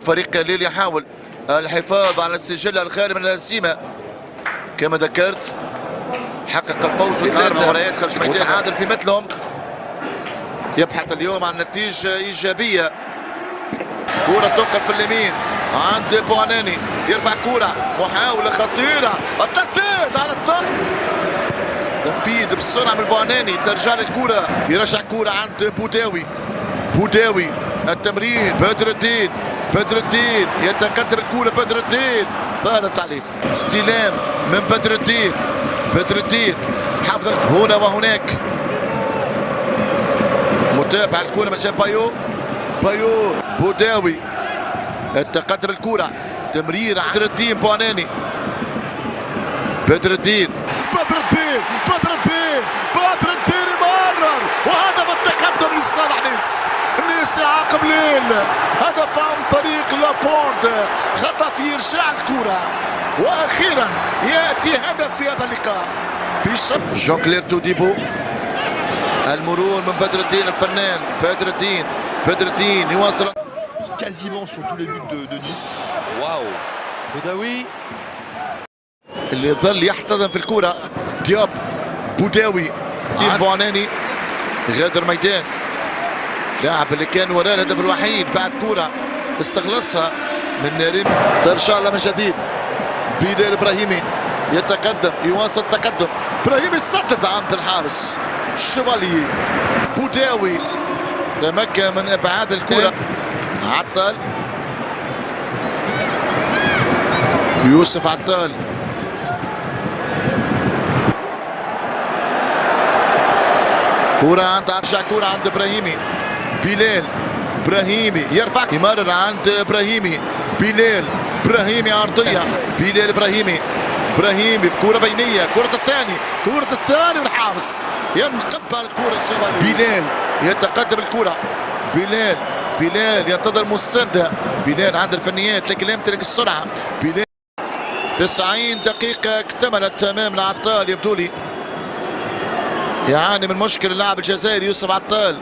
فريق ليل يحاول الحفاظ على السجل الخالي من الهزيمة كما ذكرت. حقق الفوز في 3 مباريات خارج الميدان وتعادل في مثلهم. يبحث اليوم عن نتيجة إيجابية. كرة تنقل في اليمين عند بواناني، يرفع كرة، محاولة خطيرة، التسديد على الطب، تنفيذ بسرعة من بواناني، ترجع للكرة، يرجع كرة عند بوداوي. بوداوي التمرير، بدر الدين، بدر الدين يتقدم الكرة، بدر الدين طارت عليه، استلام من بدر الدين، بدر الدين حافظ هنا وهناك، متابع الكرة من جاب بايو، بايو بوداوي التقدم الكرة، تمرير بدر الدين بواناني، بدر الدين، بدر الدين، بدر الدين، بدر الدين يمرر وهدف التقدم لصالح نيس. نيس يعاقب ليل، هدف عن طريق لابورت، خطف يرجع الكرة واخيرا ياتي هدف في هذا اللقاء في جون كلير توديبو. المرور من بدر الدين الفنان، بدر الدين، بدر الدين يواصل quasiment sur tous les buts de Nice. Waouh. Boudaoui اللي ظل يحتضن في الكرة. دياب، بوداوي، بواناني غادر ميدان، لاعب اللي كان وراء الهدف الوحيد بعد كرة استخلصها من ريم. ان شاء الله من جديد بلال ابراهيمي يتقدم، يواصل التقدم، ابراهيمي يسدد عند الحارس شوالي. بوداوي تمكن من ابعاد الكرة، عطال، يوسف عطال، كرة عند ترجع كرة عند ابراهيمي، بلال ابراهيمي يرفع، يمرر عند ابراهيمي، بلال ابراهيمي عرضية، بلال ابراهيمي، ابراهيمي في كرة بينية، كرة الثاني، كرة الثاني والحارس ينقطع الكرة الشمالية. بلال يتقدم الكرة، بلال، بلال ينتظر مساندة، بلال عند الفنيات لكن لا يمتلك السرعة. بلال 90 دقيقة اكتملت امام العطال، يبدو لي يعاني من مشكلة اللاعب الجزائري يوسف عطال.